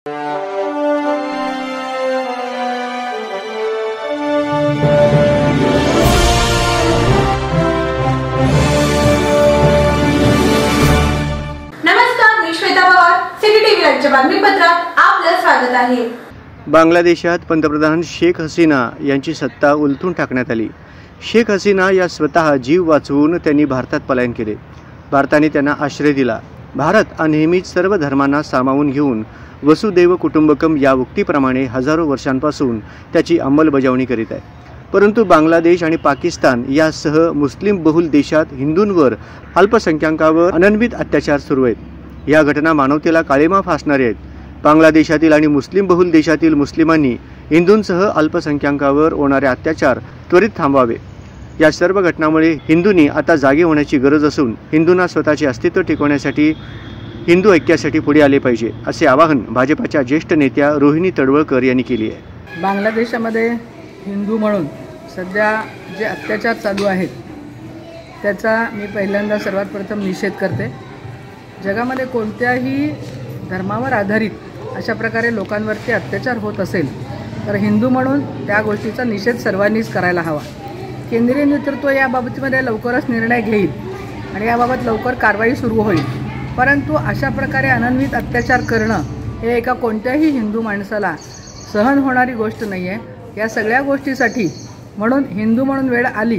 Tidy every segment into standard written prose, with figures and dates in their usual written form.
नमस्कार, मी Shweta Pawar, city TV राज्य बातमीपत्रात आपलं स्वागत आहे। बांगलादेशात पंतप्रधान शेख हसीना यांची सत्ता उलथून टाकण्यात आली। शेख हसीना या स्वतः जीव वाचवून त्यांनी भारतात पलायन केले। भारताने त्यांना आश्रय दिला। भारत नेहमीच सर्व धर्मांना सामावून घेऊन वसुदैव कुटुंबकम या उक्तीप्रमाणे हजारो वर्षांपासून त्याची अंमलबजावणी करीत आहे। परंतु बांगलादेश आणि पाकिस्तान यासह मुस्लिम बहुल देशात हिंदूंवर अल्पसंख्याकांवर अनन्वित अत्याचार सुरू आहेत। या घटना मानवतेला काळीमा फासणाऱ्या आहेत। बांगलादेशातील आणि मुस्लिम बहुल देशातील मुस्लिमांनी हिंदूंसह अल्पसंख्याकांवर होणारे अत्याचार त्वरित थांबवावे। या सर्व घटनांमुळे हिंदूंनी आता जागे होण्याची गरज असून हिंदूंना स्वतःचे अस्तित्व टिकवण्यासाठी हिंदू ऐक्यासाठी पुढे आले पाहिजे, असे आवाहन भाजपच्या ज्येष्ठ नेत्या रोहिणी तडवळकर यांनी केले आहे। बांगलादेशामध्ये हिंदू म्हणून सध्या जे अत्याचार चालू आहेत त्याचा मी पहिल्यांदा सर्वात प्रथम निषेध करते। जगामध्ये कोणत्याही धर्मावर आधारित अशा प्रकारे लोकांवरती अत्याचार होत असेल तर हिंदू म्हणून त्या गोष्टीचा निषेध सर्वांनीच करायला हवा। केंद्रीय नेतृत्व या बाबतीमध्ये लवकरच निर्णय घेईल आणि याबाबत लवकर कारवाई सुरू होईल। परंतु अशा प्रकारे अनन्वित अत्याचार करणं हे एका कोणत्याही हिंदू माणसाला सहन होणारी गोष्ट नाही आहे। या सगळ्या गोष्टीसाठी म्हणून हिंदू म्हणून वेळ आली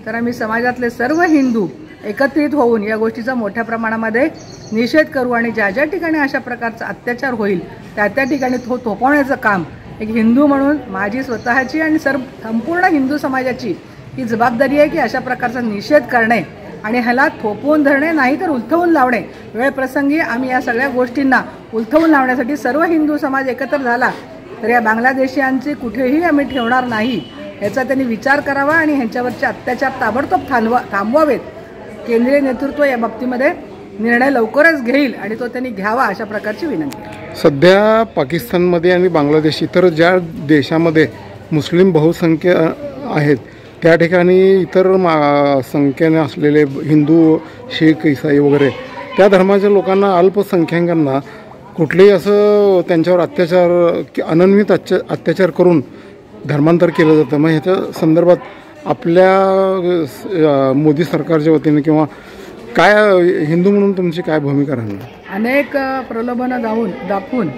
तर आम्ही समाजातले सर्व हिंदू एकत्रित होऊन या गोष्टीचा मोठ्या प्रमाणामध्ये निषेध करू आणि ज्या ज्या ठिकाणी अशा प्रकारचा अत्याचार होईल त्या त्या ठिकाणी थोपवण्याचं काम एक हिंदू म्हणून माझी स्वतःची आणि संपूर्ण हिंदू समाजाची ही जबाबदारी आहे की अशा प्रकारचा निषेध करणे आणि ह्याला थोपवून धरणे नाही तर उलथवून लावणे। वेळप्रसंगी आम्ही या सगळ्या गोष्टींना उलथवून लावण्यासाठी सर्व हिंदू समाज एकत्र झाला तर या बांगलादेशीयांचे कुठेही आम्ही ठेवणार नाही, याचा त्यांनी विचार करावा आणि ह्यांच्यावरचे अत्याचार ताबडतोब थांबवावेत। केंद्रीय नेतृत्व या बाबतीमध्ये निर्णय लवकरच घेईल आणि तो त्यांनी घ्यावा अशा प्रकारची विनंती। सध्या पाकिस्तानमध्ये आणि बांगलादेश इतर ज्या देशामध्ये मुस्लिम बहुसंख्य आहेत त्या ठिकाणी इतर संख्येने असलेले हिंदू, शीख, ईसाई वगैरे त्या धर्माच्या लोकांना, अल्पसंख्याकांना कुठलेही असं त्यांच्यावर अनन्वित अत्याचार करून धर्मांतर केलं जातं। मग ह्याच्या संदर्भात आपल्या मोदी सरकारच्या वतीने किंवा काय हिंदू म्हणून तुमची काय भूमिका राहणार? अनेक प्रलोभनं दाखवून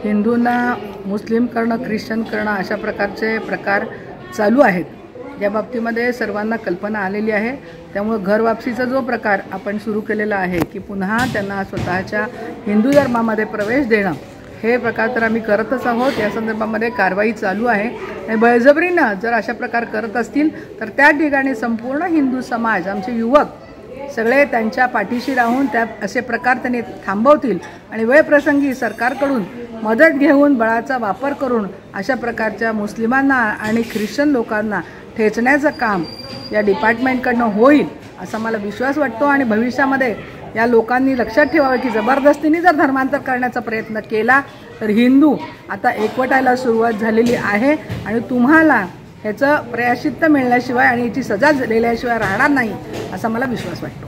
हिंदूंना मुस्लिम करणं, ख्रिश्चन करणं अशा प्रकारचे प्रकार चालू आहेत। या बाबतीमध्ये सर्वांना कल्पना आलेली आहे। त्यामुळे घर वापसीचा जो प्रकार आपण सुरू केलेला आहे की पुन्हा त्यांना स्वतःच्या हिंदू धर्मामध्ये प्रवेश देणं, हे प्रकार तर आम्ही करतच आहोत। या संदर्भामध्ये कारवाई चालू आहे आणि बळजबरीनं जर अशा प्रकार करत असतील तर त्या ठिकाणी संपूर्ण हिंदू समाज, आमचे युवक सगळे त्यांच्या पाठीशी राहून त्या असे प्रकार त्यांनी थांबवतील आणि वेळप्रसंगी सरकारकडून मदत घेऊन बळाचा वापर करून अशा प्रकारच्या मुस्लिमांना आणि ख्रिश्चन लोकांना ठेचण्याचं काम या डिपार्टमेंटकडनं होईल असा मला विश्वास वाटतो। आणि भविष्यामध्ये या लोकांनी लक्षात ठेवावे की जबरदस्तीने जर धर्मांतर करण्याचा प्रयत्न केला तर हिंदू आता एकवटायला सुरुवात झालेली आहे आणि तुम्हाला ह्याचं प्रायश्चित्त मिळण्याशिवाय आणि याची सजा दिल्याशिवाय राहणार नाही असा मला विश्वास वाटतो।